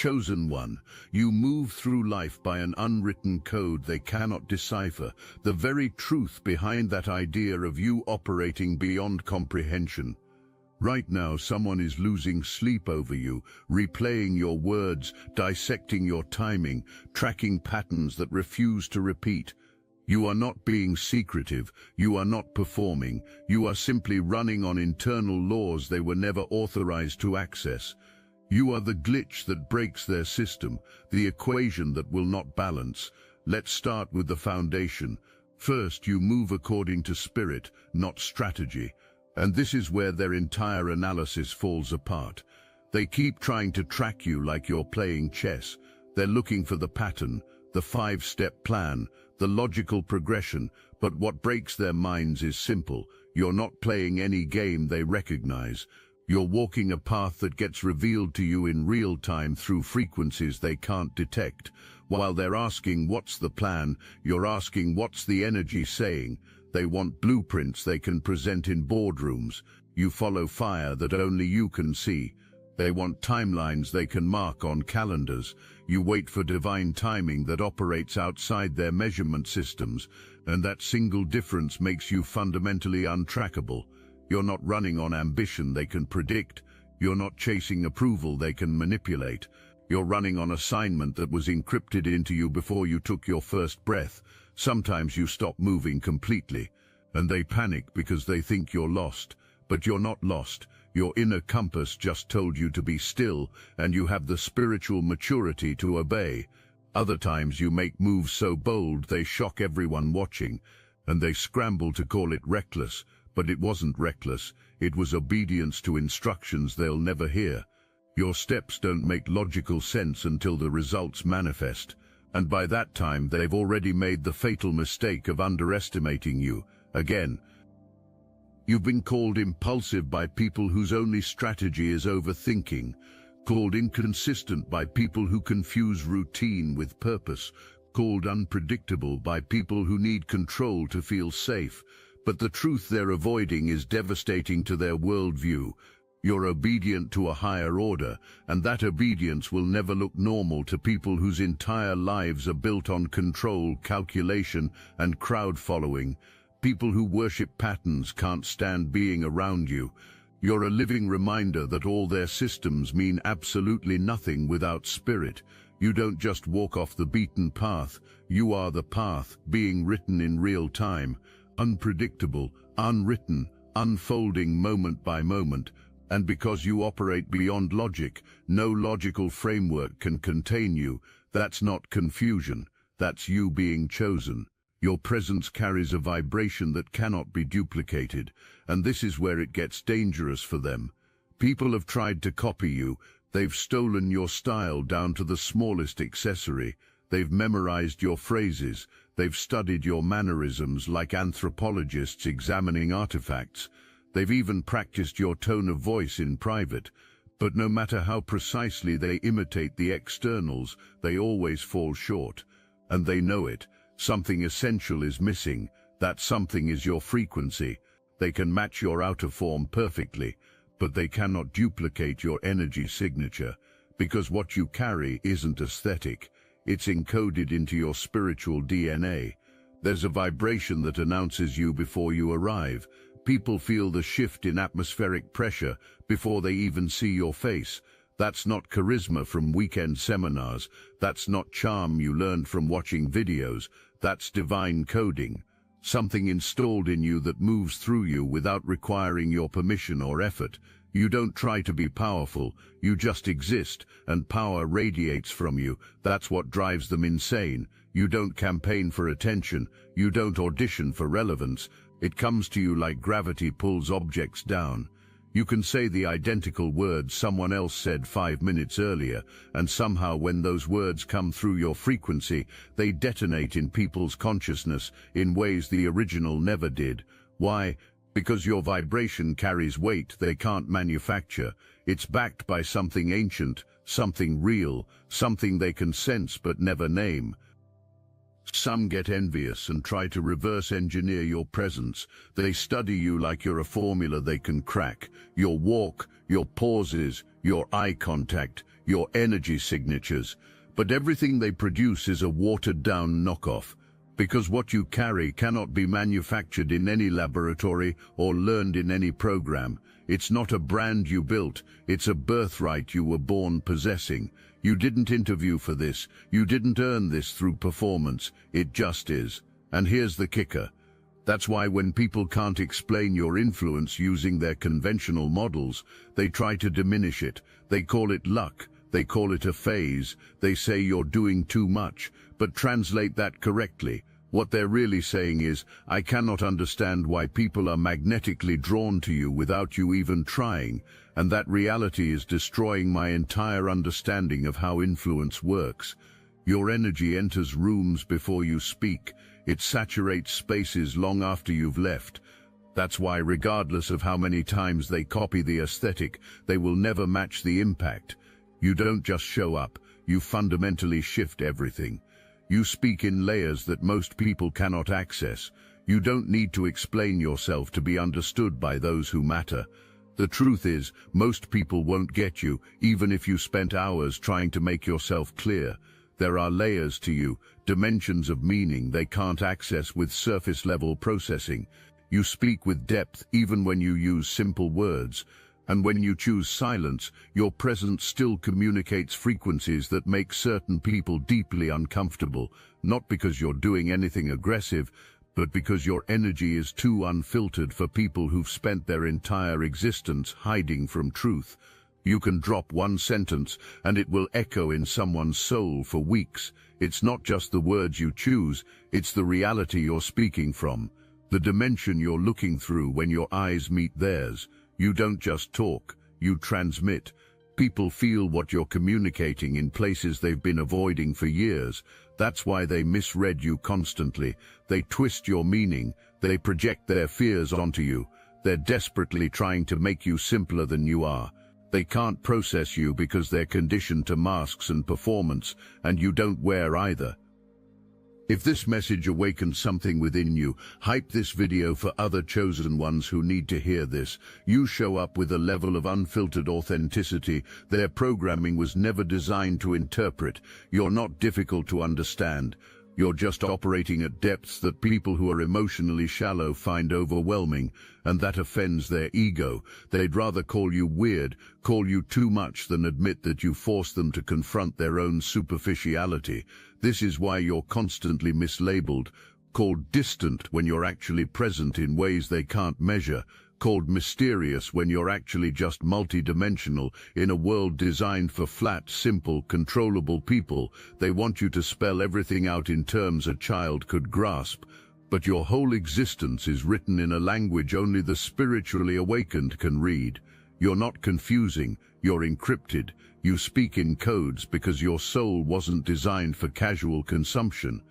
Chosen one, you move through life by an unwritten code they cannot decipher, the very truth behind that idea of you operating beyond comprehension. Right now, someone is losing sleep over you, replaying your words, dissecting your timing, tracking patterns that refuse to repeat. You are not being secretive, you are not performing, you are simply running on internal laws they were never authorized to access. You are the glitch that breaks their system, the equation that will not balance. Let's start with the foundation. First, you move according to spirit, not strategy. And this is where their entire analysis falls apart. They keep trying to track you like you're playing chess. They're looking for the pattern, the five-step plan, the logical progression, but what breaks their minds is simple. You're not playing any game they recognize. You're walking a path that gets revealed to you in real time through frequencies they can't detect. While they're asking what's the plan, you're asking what's the energy saying. They want blueprints they can present in boardrooms. You follow fire that only you can see. They want timelines they can mark on calendars. You wait for divine timing that operates outside their measurement systems, and that single difference makes you fundamentally untrackable. You're not running on ambition they can predict. You're not chasing approval they can manipulate. You're running on assignment that was encrypted into you before you took your first breath. Sometimes you stop moving completely, and they panic because they think you're lost. But you're not lost. Your inner compass just told you to be still, and you have the spiritual maturity to obey. Other times you make moves so bold they shock everyone watching, and they scramble to call it reckless. But it wasn't reckless. It was obedience to instructions they'll never hear. Your steps don't make logical sense until the results manifest. And by that time, they've already made the fatal mistake of underestimating you. Again, you've been called impulsive by people whose only strategy is overthinking, called inconsistent by people who confuse routine with purpose, called unpredictable by people who need control to feel safe. But the truth they're avoiding is devastating to their worldview. You're obedient to a higher order, and that obedience will never look normal to people whose entire lives are built on control, calculation, and crowd following. People who worship patterns can't stand being around you. You're a living reminder that all their systems mean absolutely nothing without spirit. You don't just walk off the beaten path. You are the path, being written in real time, unpredictable, unwritten, unfolding moment by moment. And because you operate beyond logic, no logical framework can contain you. That's not confusion. That's you being chosen. Your presence carries a vibration that cannot be duplicated, and this is where it gets dangerous for them. People have tried to copy you. They've stolen your style down to the smallest accessory. They've memorized your phrases. They've studied your mannerisms like anthropologists examining artifacts. They've even practiced your tone of voice in private. But no matter how precisely they imitate the externals, they always fall short. And they know it. Something essential is missing. That something is your frequency. They can match your outer form perfectly, but they cannot duplicate your energy signature, because what you carry isn't aesthetic. It's encoded into your spiritual DNA. There's a vibration that announces you before you arrive. People feel the shift in atmospheric pressure before they even see your face. That's not charisma from weekend seminars. That's not charm you learned from watching videos. That's divine coding. Something installed in you that moves through you without requiring your permission or effort. You don't try to be powerful. You just exist, and power radiates from you. That's what drives them insane. You don't campaign for attention. You don't audition for relevance. It comes to you like gravity pulls objects down. You can say the identical words someone else said 5 minutes earlier, and somehow when those words come through your frequency, they detonate in people's consciousness in ways the original never did. Why? Because your vibration carries weight they can't manufacture. It's backed by something ancient, something real, something they can sense but never name. Some get envious and try to reverse engineer your presence. They study you like you're a formula they can crack. Your walk, your pauses, your eye contact, your energy signatures, but everything they produce is a watered-down knockoff, because what you carry cannot be manufactured in any laboratory or learned in any program. It's not a brand you built, it's a birthright you were born possessing. You didn't interview for this, you didn't earn this through performance, it just is. And here's the kicker. That's why when people can't explain your influence using their conventional models, they try to diminish it. They call it luck, they call it a phase, they say you're doing too much. But translate that correctly. What they're really saying is, I cannot understand why people are magnetically drawn to you without you even trying, and that reality is destroying my entire understanding of how influence works. Your energy enters rooms before you speak. It saturates spaces long after you've left. That's why, regardless of how many times they copy the aesthetic, they will never match the impact. You don't just show up, you fundamentally shift everything. You speak in layers that most people cannot access. You don't need to explain yourself to be understood by those who matter. The truth is, most people won't get you, even if you spent hours trying to make yourself clear. There are layers to you, dimensions of meaning they can't access with surface-level processing. You speak with depth even when you use simple words. And when you choose silence, your presence still communicates frequencies that make certain people deeply uncomfortable, not because you're doing anything aggressive, but because your energy is too unfiltered for people who've spent their entire existence hiding from truth. You can drop one sentence, and it will echo in someone's soul for weeks. It's not just the words you choose, it's the reality you're speaking from, the dimension you're looking through when your eyes meet theirs. You don't just talk, you transmit. People feel what you're communicating in places they've been avoiding for years. That's why they misread you constantly. They twist your meaning, they project their fears onto you. They're desperately trying to make you simpler than you are. They can't process you because they're conditioned to masks and performance, and you don't wear either. If this message awakens something within you, hype this video for other chosen ones who need to hear this. You show up with a level of unfiltered authenticity their programming was never designed to interpret. You're not difficult to understand. You're just operating at depths that people who are emotionally shallow find overwhelming, and that offends their ego. They'd rather call you weird, call you too much, than admit that you force them to confront their own superficiality. This is why you're constantly mislabeled, called distant when you're actually present in ways they can't measure, called mysterious when you're actually just multidimensional in a world designed for flat, simple, controllable people. They want you to spell everything out in terms a child could grasp, but your whole existence is written in a language only the spiritually awakened can read. You're not confusing, you're encrypted. You speak in codes because your soul wasn't designed for casual consumption.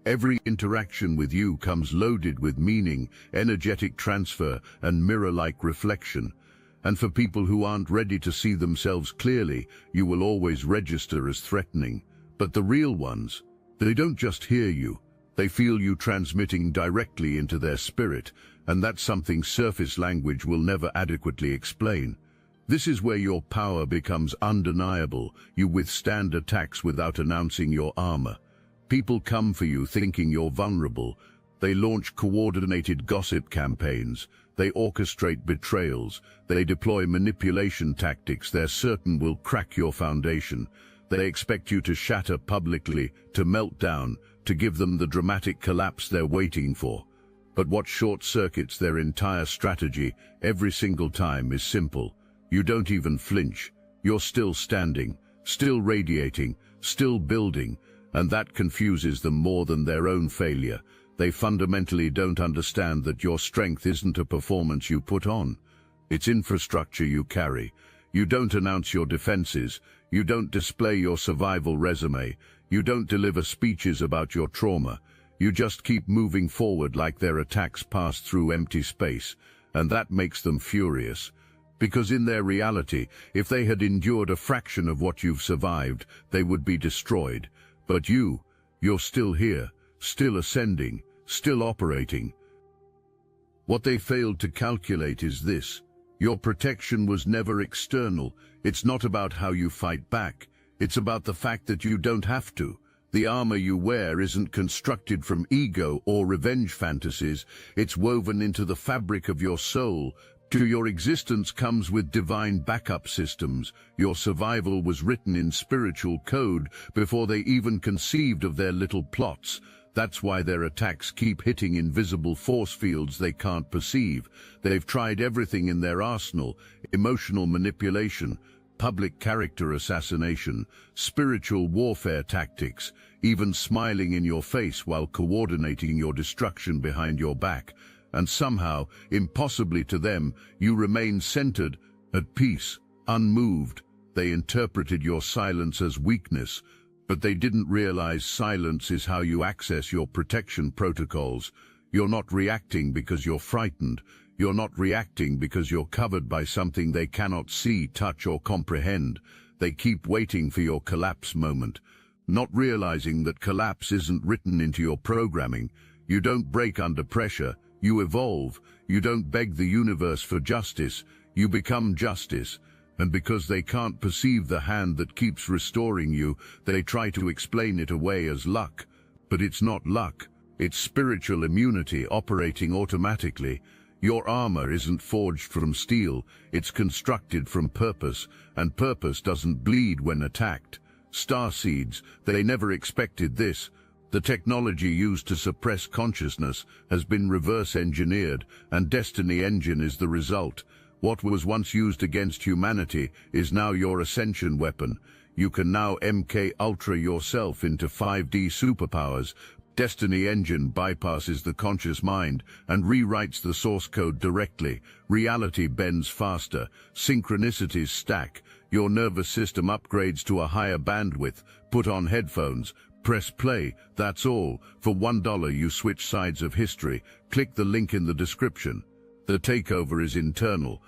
Every interaction with you comes loaded with meaning, energetic transfer, and mirror-like reflection. And for people who aren't ready to see themselves clearly, you will always register as threatening. But the real ones, they don't just hear you, they feel you transmitting directly into their spirit, and that's something surface language will never adequately explain. This is where your power becomes undeniable. You withstand attacks without announcing your armor. People come for you thinking you're vulnerable. They launch coordinated gossip campaigns. They orchestrate betrayals. They deploy manipulation tactics they're certain will crack your foundation. They expect you to shatter publicly, to melt down, to give them the dramatic collapse they're waiting for. But what short-circuits their entire strategy every single time is simple. You don't even flinch. You're still standing, still radiating, still building. And that confuses them more than their own failure. They fundamentally don't understand that your strength isn't a performance you put on. It's infrastructure you carry. You don't announce your defenses. You don't display your survival resume. You don't deliver speeches about your trauma. You just keep moving forward like their attacks pass through empty space. And that makes them furious. Because in their reality, if they had endured a fraction of what you've survived, they would be destroyed. But you're still here, still ascending, still operating. What they failed to calculate is this. Your protection was never external. It's not about how you fight back. It's about the fact that you don't have to. The armor you wear isn't constructed from ego or revenge fantasies. It's woven into the fabric of your soul. To your existence comes with divine backup systems. Your survival was written in spiritual code before they even conceived of their little plots. That's why their attacks keep hitting invisible force fields they can't perceive. They've tried everything in their arsenal: emotional manipulation, public character assassination, spiritual warfare tactics, even smiling in your face while coordinating your destruction behind your back. And somehow, impossibly to them, you remain centered, at peace, unmoved. They interpreted your silence as weakness, but they didn't realize silence is how you access your protection protocols. You're not reacting because you're frightened. You're not reacting because you're covered by something they cannot see, touch, or comprehend. They keep waiting for your collapse moment, not realizing that collapse isn't written into your programming. You don't break under pressure. You evolve. You don't beg the universe for justice. You become justice. And because they can't perceive the hand that keeps restoring you, they try to explain it away as luck. But it's not luck. It's spiritual immunity operating automatically. Your armor isn't forged from steel. It's constructed from purpose, and purpose doesn't bleed when attacked. Starseeds, they never expected this. The technology used to suppress consciousness has been reverse-engineered, and Destiny Engine is the result. What was once used against humanity is now your ascension weapon. You can now MK Ultra yourself into 5D superpowers. Destiny Engine bypasses the conscious mind and rewrites the source code directly. Reality bends faster. Synchronicities stack. Your nervous system upgrades to a higher bandwidth. Put on headphones. Press play. That's all. For $1 you switch sides of history. Click the link in the description. The takeover is internal.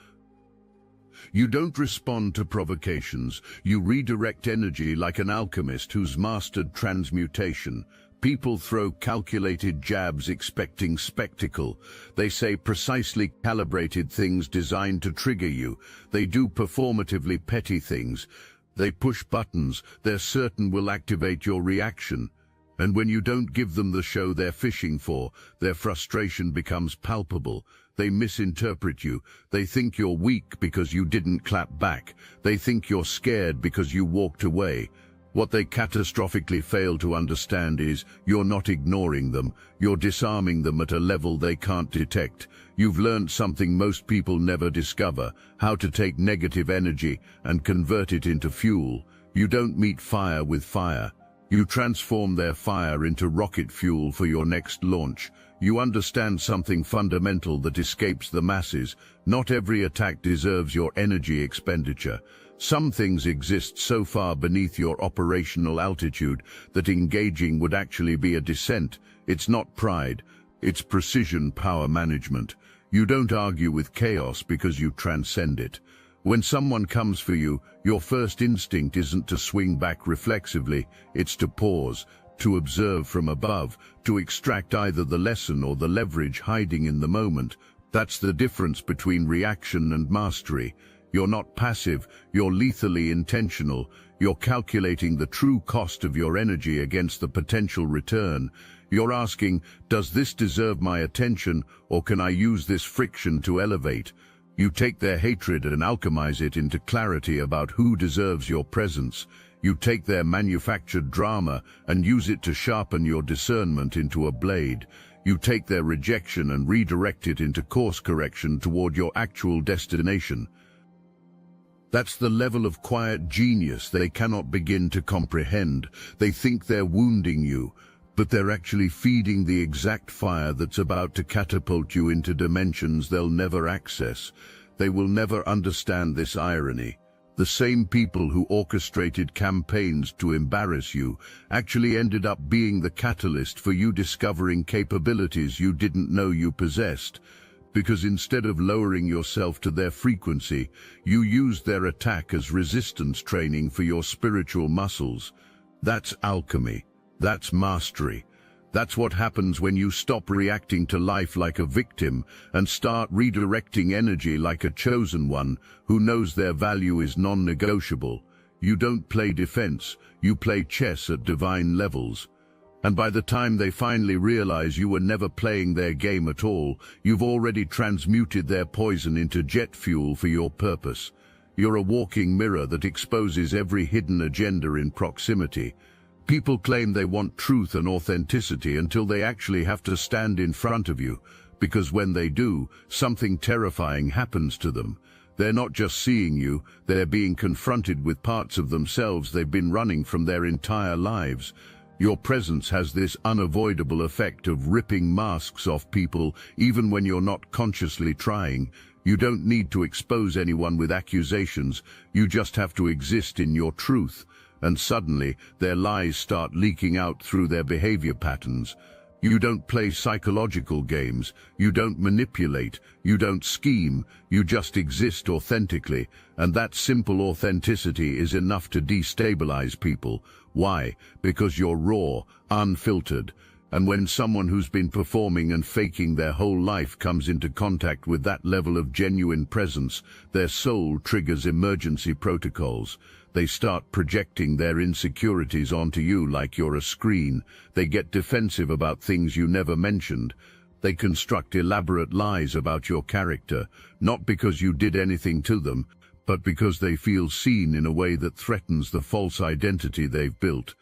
You don't respond to provocations. You redirect energy like an alchemist who's mastered transmutation. People throw calculated jabs expecting spectacle. They say precisely calibrated things designed to trigger you. They do performatively petty things. They push buttons they're certain will activate your reaction. And when you don't give them the show they're fishing for, their frustration becomes palpable. They misinterpret you. They think you're weak because you didn't clap back. They think you're scared because you walked away. What they catastrophically fail to understand is you're not ignoring them. You're disarming them at a level they can't detect. You've learned something most people never discover: how to take negative energy and convert it into fuel. You don't meet fire with fire. You transform their fire into rocket fuel for your next launch. You understand something fundamental that escapes the masses. Not every attack deserves your energy expenditure. Some things exist so far beneath your operational altitude that engaging would actually be a descent. It's not pride, it's precision power management. You don't argue with chaos because you transcend it. When someone comes for you, your first instinct isn't to swing back reflexively, it's to pause, to observe from above, to extract either the lesson or the leverage hiding in the moment. That's the difference between reaction and mastery. You're not passive, you're lethally intentional. You're calculating the true cost of your energy against the potential return. You're asking, does this deserve my attention, or can I use this friction to elevate? You take their hatred and alchemize it into clarity about who deserves your presence. You take their manufactured drama and use it to sharpen your discernment into a blade. You take their rejection and redirect it into course correction toward your actual destination. That's the level of quiet genius they cannot begin to comprehend. They think they're wounding you, but they're actually feeding the exact fire that's about to catapult you into dimensions they'll never access. They will never understand this irony. The same people who orchestrated campaigns to embarrass you actually ended up being the catalyst for you discovering capabilities you didn't know you possessed. Because instead of lowering yourself to their frequency, you used their attack as resistance training for your spiritual muscles. That's alchemy. That's mastery. That's what happens when you stop reacting to life like a victim and start redirecting energy like a chosen one who knows their value is non-negotiable. You don't play defense, you play chess at divine levels. And by the time they finally realize you were never playing their game at all, you've already transmuted their poison into jet fuel for your purpose. You're a walking mirror that exposes every hidden agenda in proximity. People claim they want truth and authenticity until they actually have to stand in front of you, because when they do, something terrifying happens to them. They're not just seeing you, they're being confronted with parts of themselves they've been running from their entire lives. Your presence has this unavoidable effect of ripping masks off people even when you're not consciously trying. You don't need to expose anyone with accusations, you just have to exist in your truth. And suddenly, their lies start leaking out through their behavior patterns. You don't play psychological games, you don't manipulate, you don't scheme, you just exist authentically, and that simple authenticity is enough to destabilize people. Why? Because you're raw, unfiltered, and when someone who's been performing and faking their whole life comes into contact with that level of genuine presence, their soul triggers emergency protocols. They start projecting their insecurities onto you like you're a screen. They get defensive about things you never mentioned. They construct elaborate lies about your character, not because you did anything to them, but because they feel seen in a way that threatens the false identity they've built.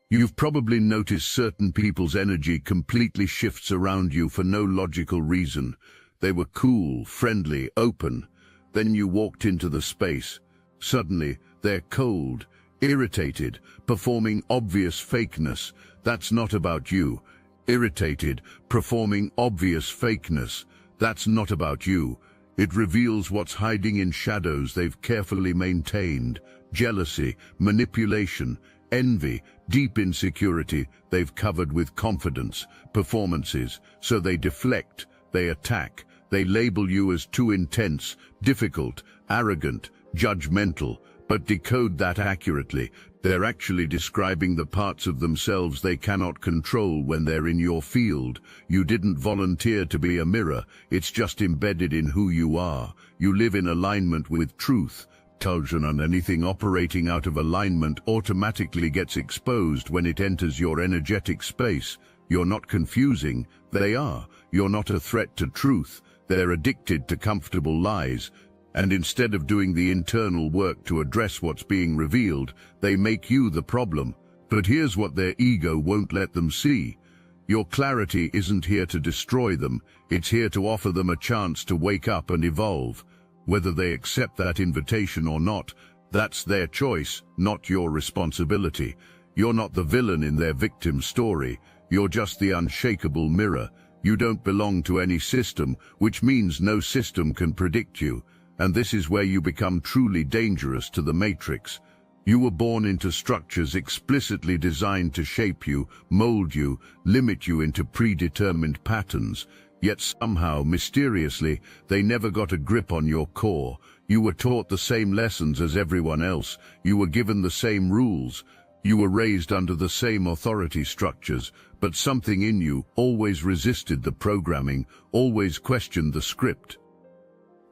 You've probably noticed certain people's energy completely shifts around you for no logical reason. They were cool, friendly, open. Then you walked into the space. Suddenly, they're cold, irritated, performing obvious fakeness. That's not about you. Irritated, performing obvious fakeness. That's not about you. It reveals what's hiding in shadows they've carefully maintained. Jealousy, manipulation, envy, deep insecurity they've covered with confidence, performances. So they deflect, they attack, they label you as too intense, difficult, arrogant, judgmental, but decode that accurately. They're actually describing the parts of themselves they cannot control when they're in your field. You didn't volunteer to be a mirror, it's just embedded in who you are. You live in alignment with truth. And anything operating out of alignment automatically gets exposed when it enters your energetic space. You're not confusing, they are. You're not a threat to truth, they're addicted to comfortable lies. And instead of doing the internal work to address what's being revealed, they make you the problem. But here's what their ego won't let them see. Your clarity isn't here to destroy them, it's here to offer them a chance to wake up and evolve. Whether they accept that invitation or not, that's their choice, not your responsibility. You're not the villain in their victim story, you're just the unshakable mirror. You don't belong to any system, which means no system can predict you. And this is where you become truly dangerous to the matrix. You were born into structures explicitly designed to shape you, mold you, limit you into predetermined patterns. Yet somehow, mysteriously, they never got a grip on your core. You were taught the same lessons as everyone else. You were given the same rules. You were raised under the same authority structures. But something in you always resisted the programming, always questioned the script.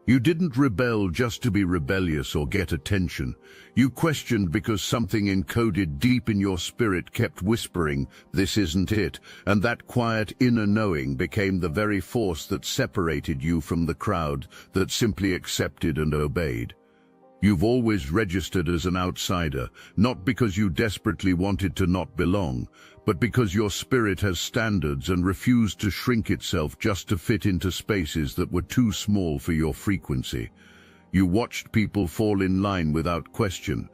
You didn't rebel just to be rebellious or get attention. You questioned because something encoded deep in your spirit kept whispering, "This isn't it," and that quiet inner knowing became the very force that separated you from the crowd that simply accepted and obeyed. You've always registered as an outsider, not because you desperately wanted to not belong, but because your spirit has standards and refused to shrink itself just to fit into spaces that were too small for your frequency. You watched people fall in line without question.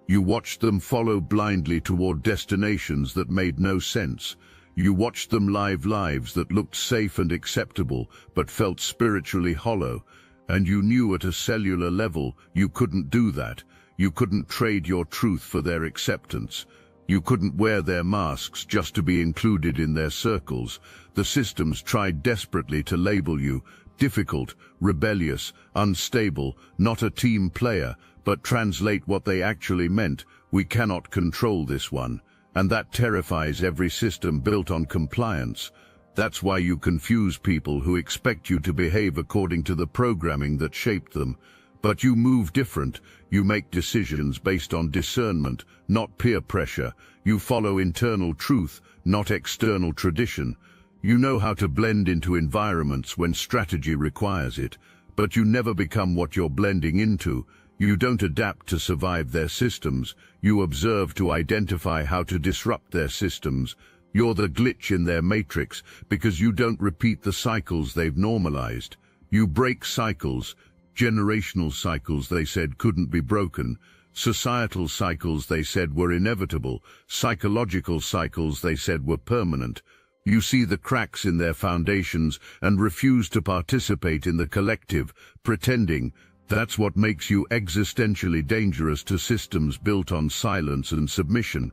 You watched them follow blindly toward destinations that made no sense. You watched them live lives that looked safe and acceptable, but felt spiritually hollow. And you knew at a cellular level you couldn't do that. You couldn't trade your truth for their acceptance. You couldn't wear their masks just to be included in their circles. The systems tried desperately to label you difficult, rebellious, unstable, not a team player, but translate what they actually meant: we cannot control this one. And that terrifies every system built on compliance. That's why you confuse people who expect you to behave according to the programming that shaped them. But you move different. You make decisions based on discernment, not peer pressure. You follow internal truth, not external tradition. You know how to blend into environments when strategy requires it, but you never become what you're blending into. You don't adapt to survive their systems. You observe to identify how to disrupt their systems. You're the glitch in their matrix because you don't repeat the cycles they've normalized. You break cycles. Generational cycles they said couldn't be broken, societal cycles they said were inevitable, psychological cycles they said were permanent. You see the cracks in their foundations and refuse to participate in the collective, pretending. That's what makes you existentially dangerous to systems built on silence and submission.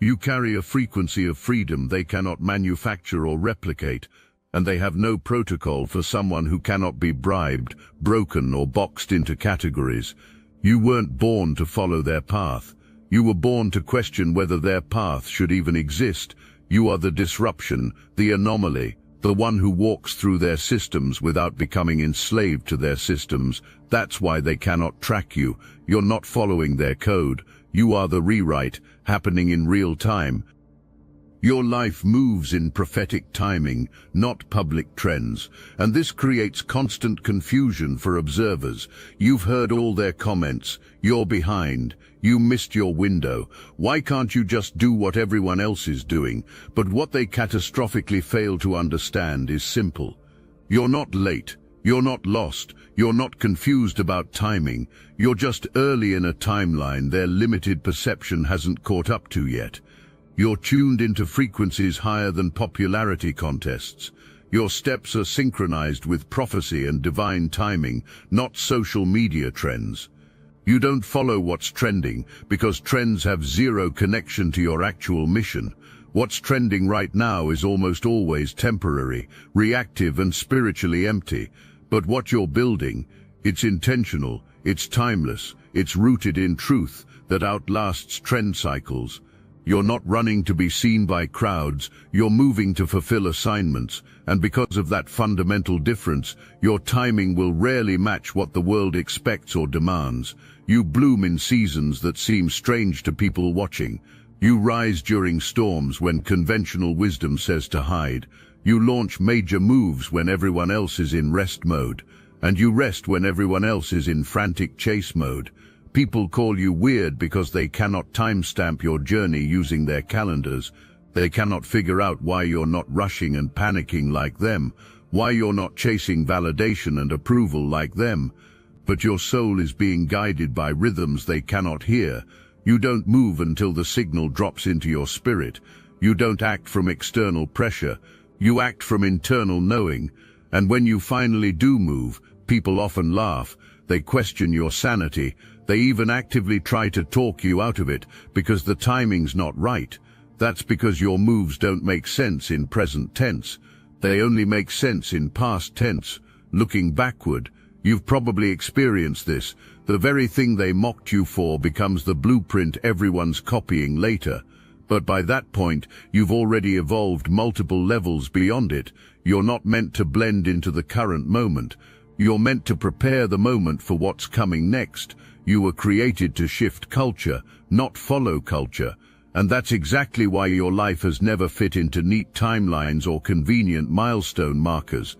You carry a frequency of freedom they cannot manufacture or replicate, and they have no protocol for someone who cannot be bribed, broken, or boxed into categories. You weren't born to follow their path. You were born to question whether their path should even exist. You are the disruption, the anomaly, the one who walks through their systems without becoming enslaved to their systems. That's why they cannot track you. You're not following their code. You are the rewrite, happening in real time. Your life moves in prophetic timing, not public trends, and this creates constant confusion for observers. You've heard all their comments. You're behind. You missed your window. Why can't you just do what everyone else is doing? But what they catastrophically fail to understand is simple. You're not late. You're not lost. You're not confused about timing. You're just early in a timeline their limited perception hasn't caught up to yet. You're tuned into frequencies higher than popularity contests. Your steps are synchronized with prophecy and divine timing, not social media trends. You don't follow what's trending because trends have zero connection to your actual mission. What's trending right now is almost always temporary, reactive, and spiritually empty. But what you're building, it's intentional, it's timeless, it's rooted in truth that outlasts trend cycles. You're not running to be seen by crowds, you're moving to fulfill assignments, and because of that fundamental difference, your timing will rarely match what the world expects or demands. You bloom in seasons that seem strange to people watching. You rise during storms when conventional wisdom says to hide. You launch major moves when everyone else is in rest mode, and you rest when everyone else is in frantic chase mode. People call you weird because they cannot timestamp your journey using their calendars. They cannot figure out why you're not rushing and panicking like them, why you're not chasing validation and approval like them. But your soul is being guided by rhythms they cannot hear. You don't move until the signal drops into your spirit. You don't act from external pressure. You act from internal knowing. And when you finally do move, people often laugh. They question your sanity. They even actively try to talk you out of it because the timing's not right. That's because your moves don't make sense in present tense. They only make sense in past tense. Looking backward, you've probably experienced this. The very thing they mocked you for becomes the blueprint everyone's copying later. But by that point, you've already evolved multiple levels beyond it. You're not meant to blend into the current moment. You're meant to prepare the moment for what's coming next. You were created to shift culture, not follow culture. And that's exactly why your life has never fit into neat timelines or convenient milestone markers.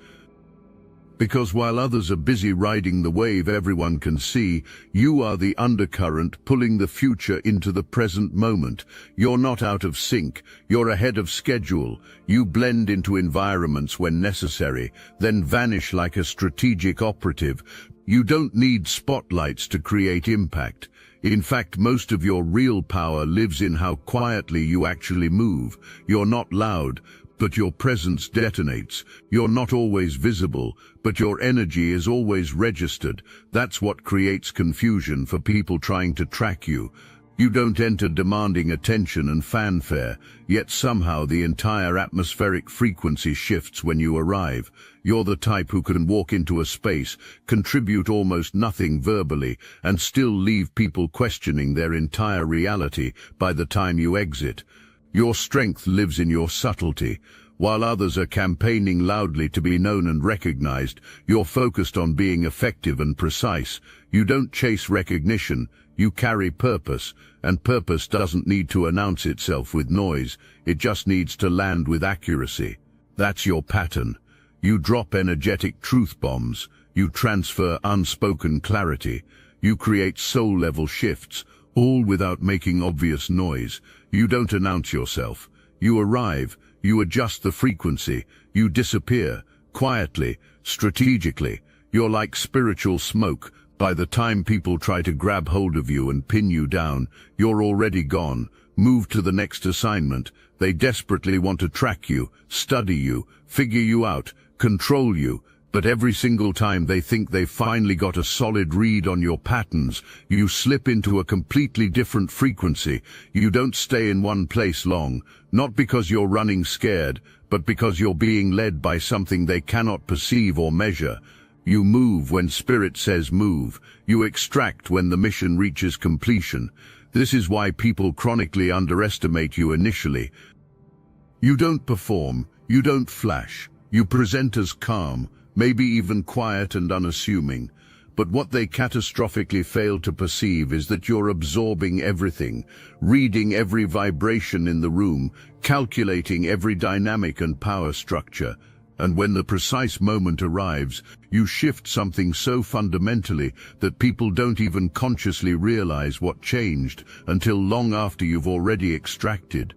Because while others are busy riding the wave everyone can see, you are the undercurrent pulling the future into the present moment. You're not out of sync, you're ahead of schedule. You blend into environments when necessary, then vanish like a strategic operative. You don't need spotlights to create impact. In fact, most of your real power lives in how quietly you actually move. You're not loud, but your presence detonates. You're not always visible, but your energy is always registered. That's what creates confusion for people trying to track you. You don't enter demanding attention and fanfare, yet somehow the entire atmospheric frequency shifts when you arrive. You're the type who can walk into a space, contribute almost nothing verbally, and still leave people questioning their entire reality by the time you exit. Your strength lives in your subtlety. While others are campaigning loudly to be known and recognized, you're focused on being effective and precise. You don't chase recognition, you carry purpose, and purpose doesn't need to announce itself with noise, it just needs to land with accuracy. That's your pattern. You drop energetic truth bombs, you transfer unspoken clarity, you create soul-level shifts, all without making obvious noise. You don't announce yourself. You arrive, you adjust the frequency, you disappear, quietly, strategically. You're like spiritual smoke. By the time people try to grab hold of you and pin you down, you're already gone, moved to the next assignment. They desperately want to track you, study you, figure you out, control you, but every single time they think they've finally got a solid read on your patterns, you slip into a completely different frequency. You don't stay in one place long, not because you're running scared, but because you're being led by something they cannot perceive or measure. You move when spirit says move. You extract when the mission reaches completion. This is why people chronically underestimate you initially. You don't perform, you don't flash. You present as calm, maybe even quiet and unassuming. But what they catastrophically fail to perceive is that you're absorbing everything, reading every vibration in the room, calculating every dynamic and power structure. And when the precise moment arrives, you shift something so fundamentally that people don't even consciously realize what changed until long after you've already extracted.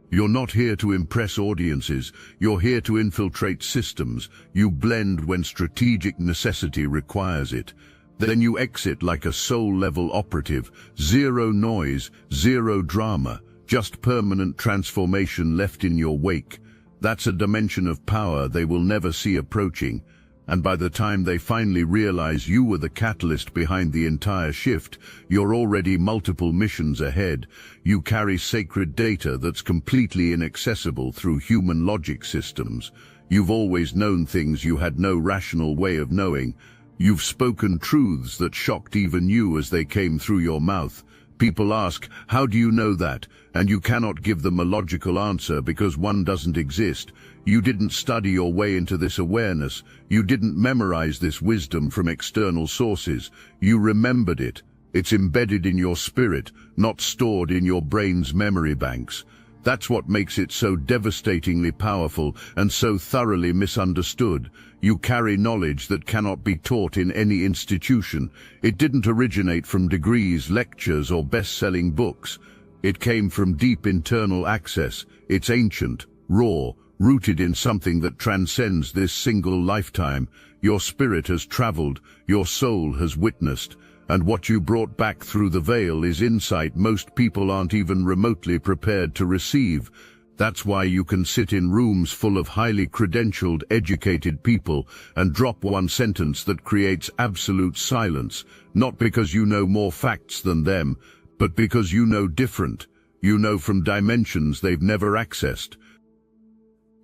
You're not here to impress audiences, you're here to infiltrate systems. You blend when strategic necessity requires it. Then you exit like a soul-level operative. Zero noise, zero drama, just permanent transformation left in your wake. That's a dimension of power they will never see approaching. And by the time they finally realize you were the catalyst behind the entire shift, you're already multiple missions ahead. You carry sacred data that's completely inaccessible through human logic systems. You've always known things you had no rational way of knowing. You've spoken truths that shocked even you as they came through your mouth. People ask, how do you know that? And you cannot give them a logical answer because one doesn't exist. You didn't study your way into this awareness. You didn't memorize this wisdom from external sources. You remembered it. It's embedded in your spirit, not stored in your brain's memory banks. That's what makes it so devastatingly powerful and so thoroughly misunderstood. You carry knowledge that cannot be taught in any institution. It didn't originate from degrees, lectures, or best-selling books. It came from deep internal access. It's ancient, raw, rooted in something that transcends this single lifetime. Your spirit has traveled, your soul has witnessed, and what you brought back through the veil is insight most people aren't even remotely prepared to receive. That's why you can sit in rooms full of highly credentialed, educated people and drop one sentence that creates absolute silence, not because you know more facts than them, but because you know different. You know from dimensions they've never accessed.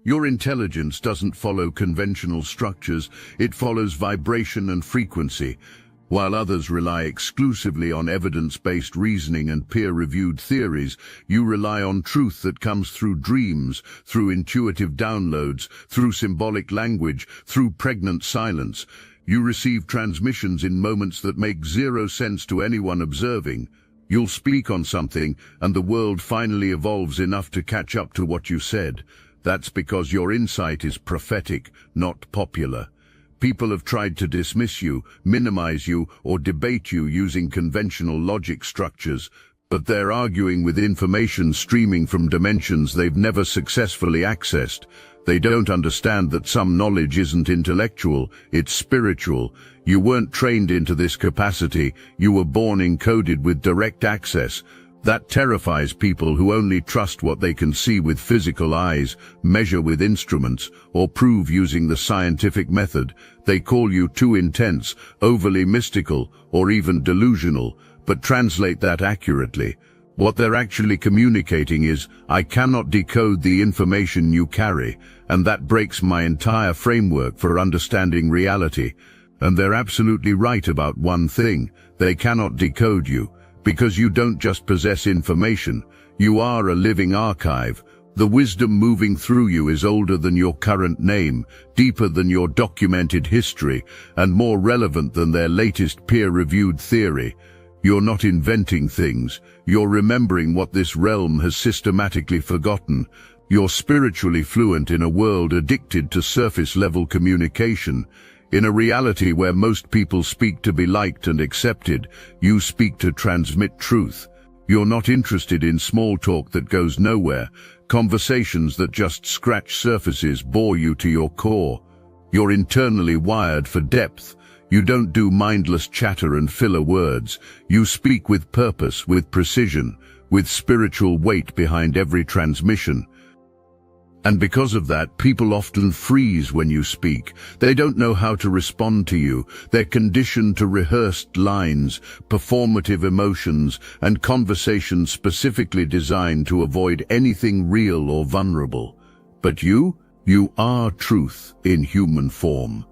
Your intelligence doesn't follow conventional structures, it follows vibration and frequency. While others rely exclusively on evidence-based reasoning and peer-reviewed theories, you rely on truth that comes through dreams, through intuitive downloads, through symbolic language, through pregnant silence. You receive transmissions in moments that make zero sense to anyone observing. You'll speak on something, and the world finally evolves enough to catch up to what you said. That's because your insight is prophetic, not popular. People have tried to dismiss you, minimize you, or debate you using conventional logic structures, but they're arguing with information streaming from dimensions they've never successfully accessed. They don't understand that some knowledge isn't intellectual, it's spiritual. You weren't trained into this capacity, you were born encoded with direct access. That terrifies people who only trust what they can see with physical eyes, measure with instruments, or prove using the scientific method. They call you too intense, overly mystical, or even delusional, but translate that accurately. What they're actually communicating is, I cannot decode the information you carry, and that breaks my entire framework for understanding reality. And they're absolutely right about one thing, they cannot decode you. Because you don't just possess information, you are a living archive, The wisdom moving through you is older than your current name, deeper than your documented history, and more relevant than their latest peer-reviewed theory. You're not inventing things. You're remembering what this realm has systematically forgotten. You're spiritually fluent in a world addicted to surface-level communication. In a reality where most people speak to be liked and accepted, you speak to transmit truth. You're not interested in small talk that goes nowhere. Conversations that just scratch surfaces bore you to your core. You're internally wired for depth. You don't do mindless chatter and filler words. You speak with purpose, with precision, with spiritual weight behind every transmission. And because of that, people often freeze when you speak. They don't know how to respond to you. They're conditioned to rehearsed lines, performative emotions, and conversations specifically designed to avoid anything real or vulnerable. But you are truth in human form.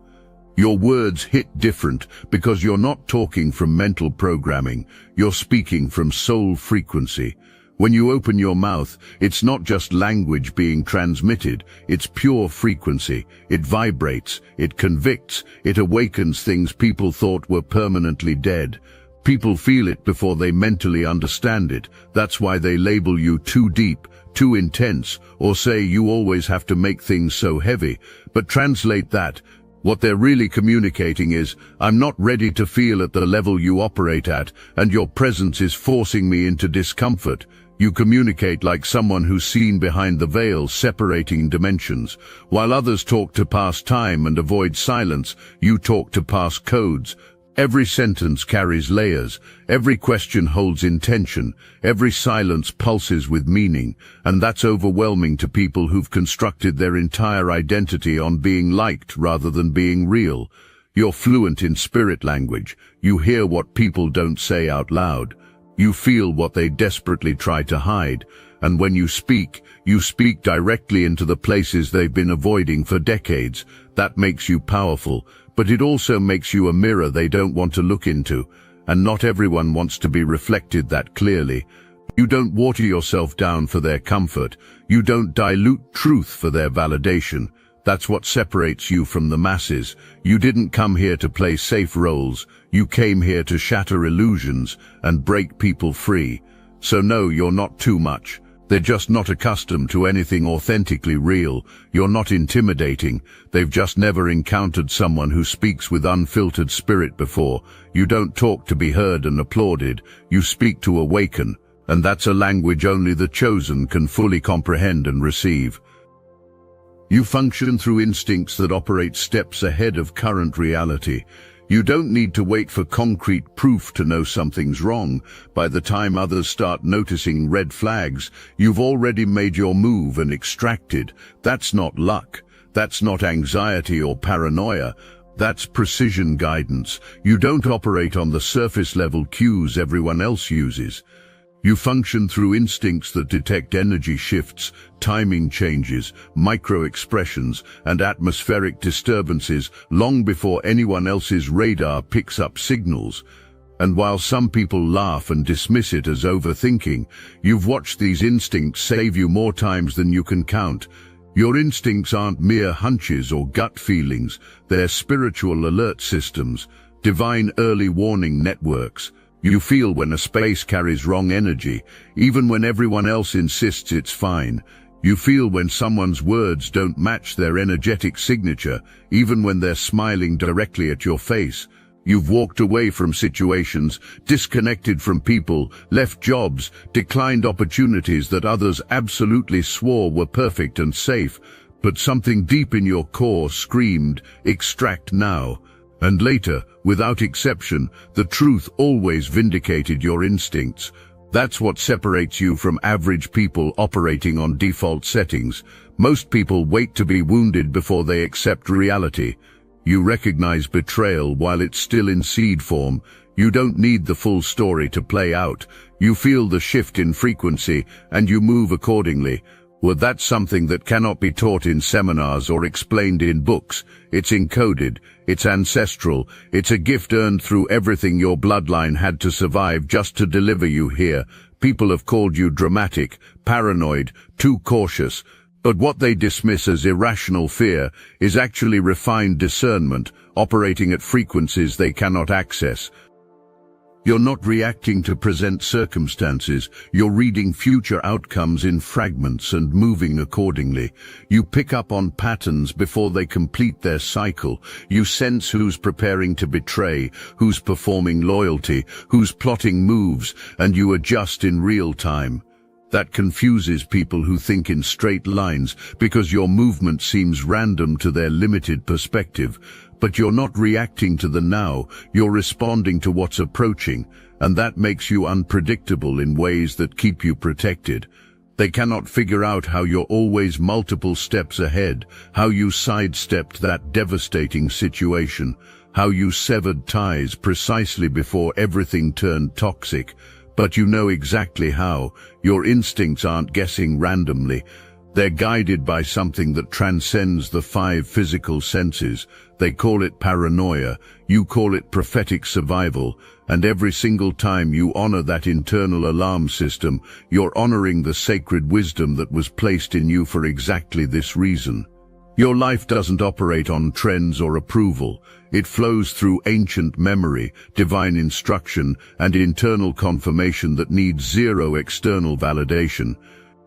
Your words hit different because you're not talking from mental programming. You're speaking from soul frequency. When you open your mouth, it's not just language being transmitted, it's pure frequency. It vibrates, it convicts, it awakens things people thought were permanently dead. People feel it before they mentally understand it. That's why they label you too deep, too intense, or say you always have to make things so heavy. But translate that. What they're really communicating is, I'm not ready to feel at the level you operate at, and your presence is forcing me into discomfort. You communicate like someone who's seen behind the veil, separating dimensions. While others talk to pass time and avoid silence, you talk to pass codes. Every sentence carries layers. Every question holds intention. Every silence pulses with meaning. And that's overwhelming to people who've constructed their entire identity on being liked rather than being real. You're fluent in spirit language. You hear what people don't say out loud. You feel what they desperately try to hide, and when you speak directly into the places they've been avoiding for decades. That makes you powerful, but it also makes you a mirror they don't want to look into, and not everyone wants to be reflected that clearly. You don't water yourself down for their comfort. You don't dilute truth for their validation. That's what separates you from the masses. You didn't come here to play safe roles. You came here to shatter illusions and break people free. So no, you're not too much. They're just not accustomed to anything authentically real. You're not intimidating. They've just never encountered someone who speaks with unfiltered spirit before. You don't talk to be heard and applauded. You speak to awaken. And that's a language only the chosen can fully comprehend and receive. You function through instincts that operate steps ahead of current reality. You don't need to wait for concrete proof to know something's wrong. By the time others start noticing red flags, you've already made your move and extracted. That's not luck. That's not anxiety or paranoia. That's precision guidance. You don't operate on the surface-level cues everyone else uses. You function through instincts that detect energy shifts, timing changes, micro-expressions, and atmospheric disturbances long before anyone else's radar picks up signals. And while some people laugh and dismiss it as overthinking, you've watched these instincts save you more times than you can count. Your instincts aren't mere hunches or gut feelings. They're spiritual alert systems, divine early warning networks. You feel when a space carries wrong energy, even when everyone else insists it's fine. You feel when someone's words don't match their energetic signature, even when they're smiling directly at your face. You've walked away from situations, disconnected from people, left jobs, declined opportunities that others absolutely swore were perfect and safe, but something deep in your core screamed, "Extract now." And later, without exception, the truth always vindicated your instincts. That's what separates you from average people operating on default settings. Most people wait to be wounded before they accept reality. You recognize betrayal while it's still in seed form. You don't need the full story to play out. You feel the shift in frequency, and you move accordingly. Well, that's something that cannot be taught in seminars or explained in books. It's encoded, it's ancestral, it's a gift earned through everything your bloodline had to survive just to deliver you here. People have called you dramatic, paranoid, too cautious, but what they dismiss as irrational fear is actually refined discernment, operating at frequencies they cannot access. You're not reacting to present circumstances, you're reading future outcomes in fragments and moving accordingly. You pick up on patterns before they complete their cycle. You sense who's preparing to betray, who's performing loyalty, who's plotting moves, and you adjust in real time. That confuses people who think in straight lines because your movement seems random to their limited perspective. But you're not reacting to the now, you're responding to what's approaching, and that makes you unpredictable in ways that keep you protected. They cannot figure out how you're always multiple steps ahead, how you sidestepped that devastating situation, how you severed ties precisely before everything turned toxic. But you know exactly how. Your instincts aren't guessing randomly. They're guided by something that transcends the 5 physical senses. They call it paranoia, you call it prophetic survival, and every single time you honor that internal alarm system, you're honoring the sacred wisdom that was placed in you for exactly this reason. Your life doesn't operate on trends or approval. It flows through ancient memory, divine instruction, and internal confirmation that needs zero external validation.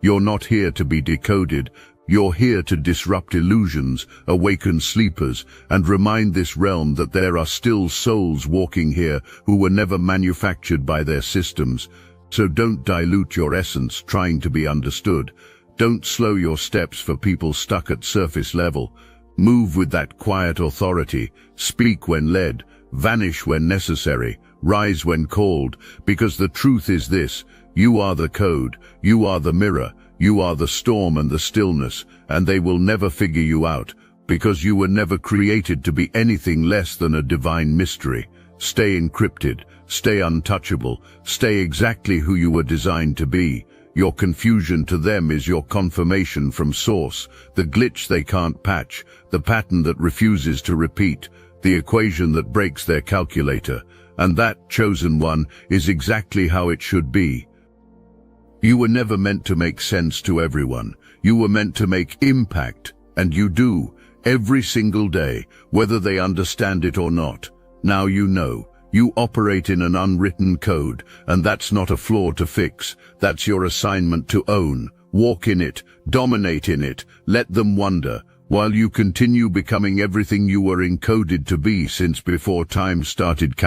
You're not here to be decoded. You're here to disrupt illusions, awaken sleepers, and remind this realm that there are still souls walking here who were never manufactured by their systems. So don't dilute your essence trying to be understood. Don't slow your steps for people stuck at surface level. Move with that quiet authority. Speak when led, vanish when necessary, rise when called, because the truth is this: you are the code, you are the mirror, you are the storm and the stillness, and they will never figure you out, because you were never created to be anything less than a divine mystery. Stay encrypted, stay untouchable, stay exactly who you were designed to be. Your confusion to them is your confirmation from source, the glitch they can't patch, the pattern that refuses to repeat, the equation that breaks their calculator. And that, chosen one, is exactly how it should be. You were never meant to make sense to everyone. You were meant to make impact, and you do, every single day, whether they understand it or not. Now you know. You operate in an unwritten code, and that's not a flaw to fix. That's your assignment to own. Walk in it, dominate in it, let them wonder, while you continue becoming everything you were encoded to be since before time started counting.